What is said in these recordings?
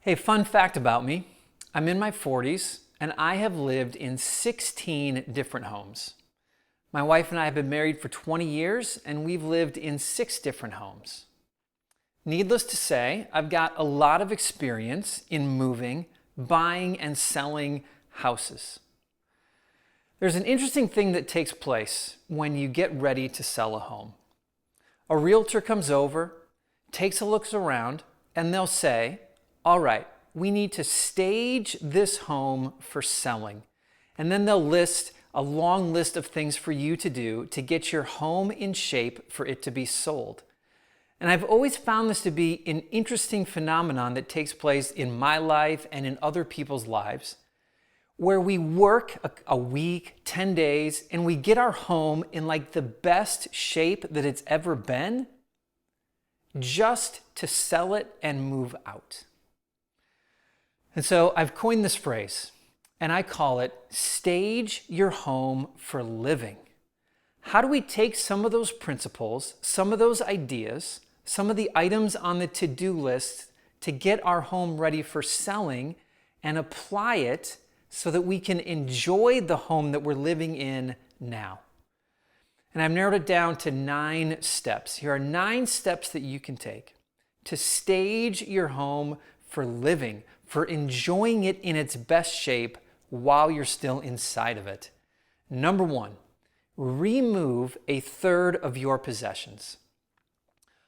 Hey, fun fact about me. I'm in my 40s and I have lived in 16 different homes. My wife and I have been married for 20 years and we've lived in 6 different homes. Needless to say, I've got a lot of experience in moving, buying, and selling houses. There's an interesting thing that takes place when you get ready to sell a home. A realtor comes over, takes a look around, and they'll say, all right, we need to stage this home for selling. And then they'll list a long list of things for you to do to get your home in shape for it to be sold. And I've always found this to be an interesting phenomenon that takes place in my life and in other people's lives, where we work a week, 10 days, and we get our home in like the best shape that it's ever been, just to sell it and move out. And so I've coined this phrase, and I call it stage your home for living. How do we take some of those principles, some of those ideas, some of the items on the to-do list to get our home ready for selling and apply it so that we can enjoy the home that we're living in now? And I've narrowed it down to 9 steps. Here are 9 steps that you can take to stage your home for living, for enjoying it in its best shape while you're still inside of it. Number 1, remove a third of your possessions.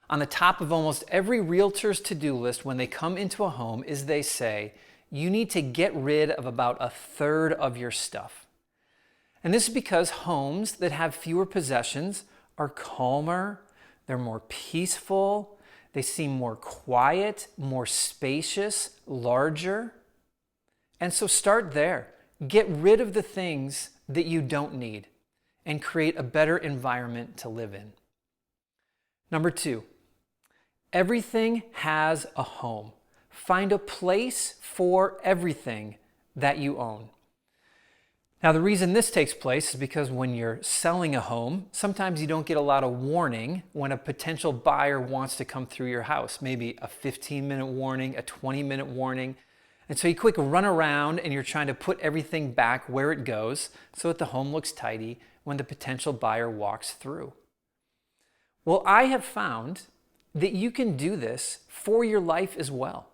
On the top of almost every realtor's to-do list when they come into a home is they say, you need to get rid of about a third of your stuff. And this is because homes that have fewer possessions are calmer, they're more peaceful, they seem more quiet, more spacious, larger. And so start there. Get rid of the things that you don't need and create a better environment to live in. Number 2, everything has a home. Find a place for everything that you own. Now, the reason this takes place is because when you're selling a home, sometimes you don't get a lot of warning when a potential buyer wants to come through your house. Maybe a 15-minute warning, a 20-minute warning. And so you quick run around and you're trying to put everything back where it goes so that the home looks tidy when the potential buyer walks through. Well, I have found that you can do this for your life as well.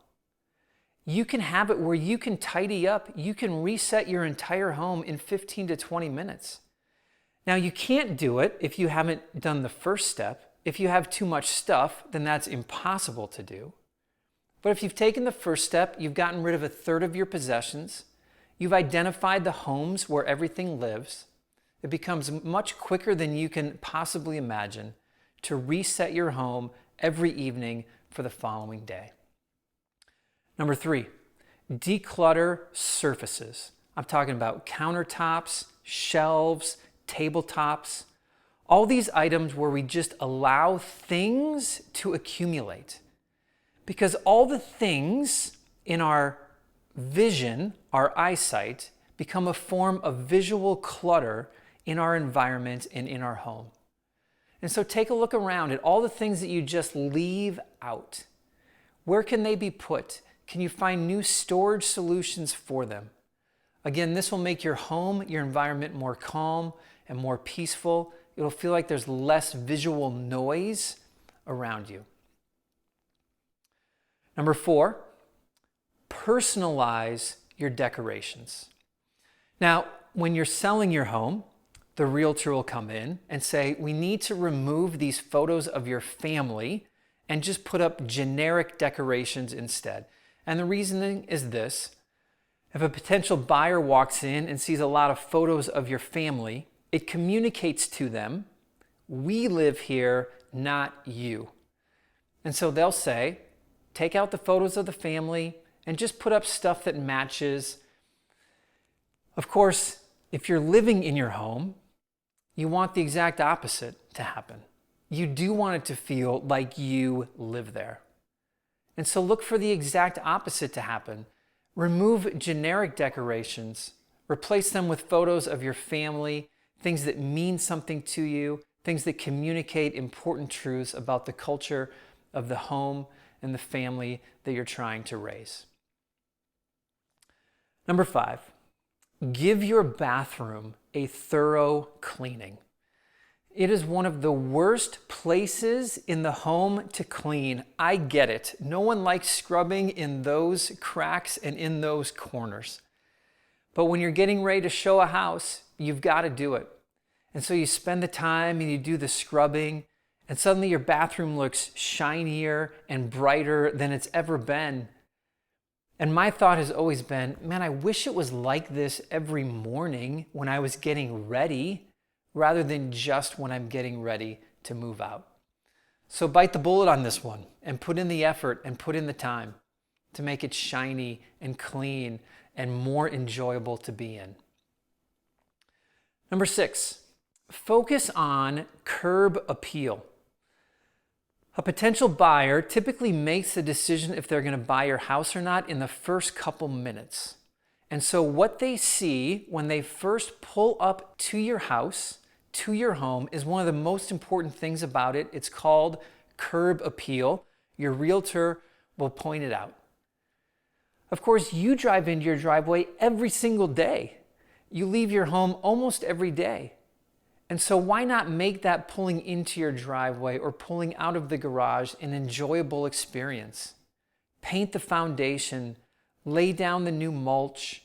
You can have it where you can tidy up, you can reset your entire home in 15 to 20 minutes. Now, you can't do it if you haven't done the first step. If you have too much stuff, then that's impossible to do. But if you've taken the first step, you've gotten rid of a third of your possessions, you've identified the homes where everything lives, it becomes much quicker than you can possibly imagine to reset your home every evening for the following day. Number 3, declutter surfaces. I'm talking about countertops, shelves, tabletops, all these items where we just allow things to accumulate. Because all the things in our vision, our eyesight, become a form of visual clutter in our environment and in our home. And so take a look around at all the things that you just leave out. Where can they be put? Can you find new storage solutions for them? Again, this will make your home, your environment more calm and more peaceful. It'll feel like there's less visual noise around you. Number 4, personalize your decorations. Now, when you're selling your home, the realtor will come in and say, we need to remove these photos of your family and just put up generic decorations instead. And the reasoning is this: if a potential buyer walks in and sees a lot of photos of your family, it communicates to them, we live here, not you. And so they'll say, take out the photos of the family and just put up stuff that matches. Of course, if you're living in your home, you want the exact opposite to happen. You do want it to feel like you live there. And so look for the exact opposite to happen. Remove generic decorations, replace them with photos of your family, things that mean something to you, things that communicate important truths about the culture of the home and the family that you're trying to raise. Number 5, give your bathroom a thorough cleaning. It is one of the worst places in the home to clean. I get it. No one likes scrubbing in those cracks and in those corners. But when you're getting ready to show a house, you've got to do it. And so you spend the time and you do the scrubbing, and suddenly your bathroom looks shinier and brighter than it's ever been. And my thought has always been, man, I wish it was like this every morning when I was getting ready, rather than just when I'm getting ready to move out. So bite the bullet on this one and put in the effort and put in the time to make it shiny and clean and more enjoyable to be in. Number 6, focus on curb appeal. A potential buyer typically makes the decision if they're going to buy your house or not in the first couple minutes. And so what they see when they first pull up to your house, to your home, is one of the most important things about it. It's called curb appeal. Your realtor will point it out. Of course, you drive into your driveway every single day. You leave your home almost every day. And so why not make that pulling into your driveway or pulling out of the garage an enjoyable experience? Paint the foundation, lay down the new mulch,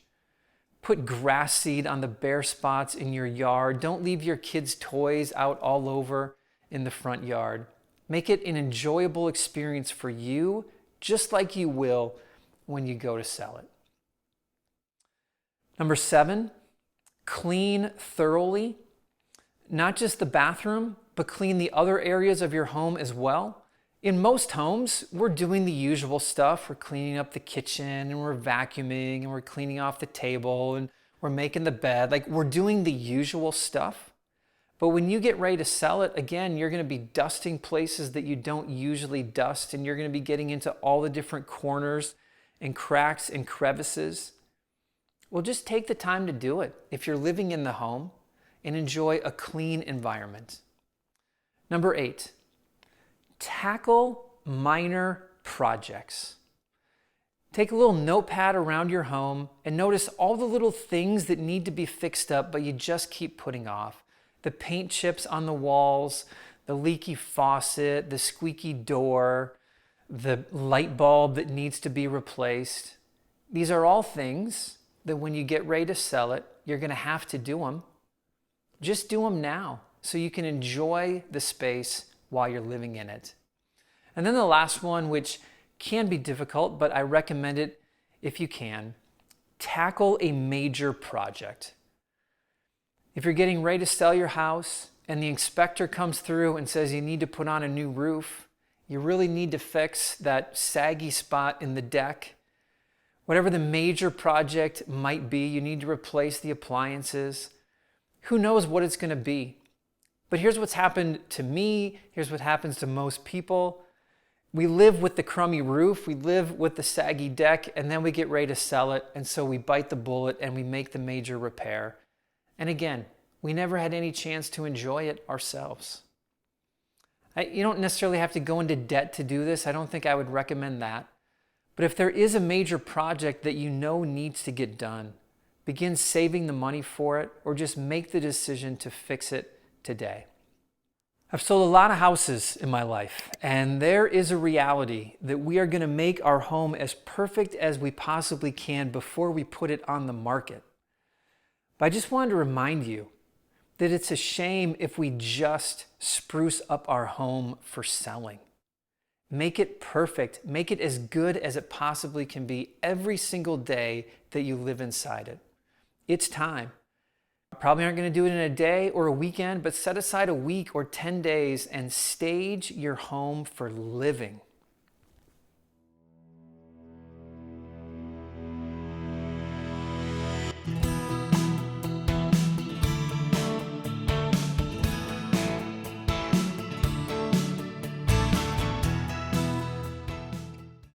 put grass seed on the bare spots in your yard. Don't leave your kids' toys out all over in the front yard. Make it an enjoyable experience for you, just like you will when you go to sell it. Number 7, clean thoroughly. Not just the bathroom, but clean the other areas of your home as well. In most homes, we're doing the usual stuff. We're cleaning up the kitchen and we're vacuuming and we're cleaning off the table and we're making the bed. Like, we're doing the usual stuff. But when you get ready to sell it, again, you're going to be dusting places that you don't usually dust, and you're going to be getting into all the different corners and cracks and crevices. Well, just take the time to do it if you're living in the home, and enjoy a clean environment. Number 8, tackle minor projects. Take a little notepad around your home and notice all the little things that need to be fixed up, but you just keep putting off. The paint chips on the walls, the leaky faucet, the squeaky door, the light bulb that needs to be replaced. These are all things that when you get ready to sell it, you're going to have to do them. Just do them now so you can enjoy the space while you're living in it. And then the last one, which can be difficult, but I recommend it if you can, tackle a major project. If you're getting ready to sell your house and the inspector comes through and says you need to put on a new roof, you really need to fix that saggy spot in the deck, whatever the major project might be, you need to replace the appliances. Who knows what it's going to be? But here's what's happened to me. Here's what happens to most people. We live with the crummy roof. We live with the saggy deck, and then we get ready to sell it. And so we bite the bullet and we make the major repair. And again, we never had any chance to enjoy it ourselves. You don't necessarily have to go into debt to do this. I don't think I would recommend that. But if there is a major project that you know needs to get done, begin saving the money for it, or just make the decision to fix it today. I've sold a lot of houses in my life, and there is a reality that we are going to make our home as perfect as we possibly can before we put it on the market. But I just wanted to remind you that it's a shame if we just spruce up our home for selling. Make it perfect. Make it as good as it possibly can be every single day that you live inside it. It's time. Probably aren't going to do it in a day or a weekend, but set aside a week or 10 days and stage your home for living.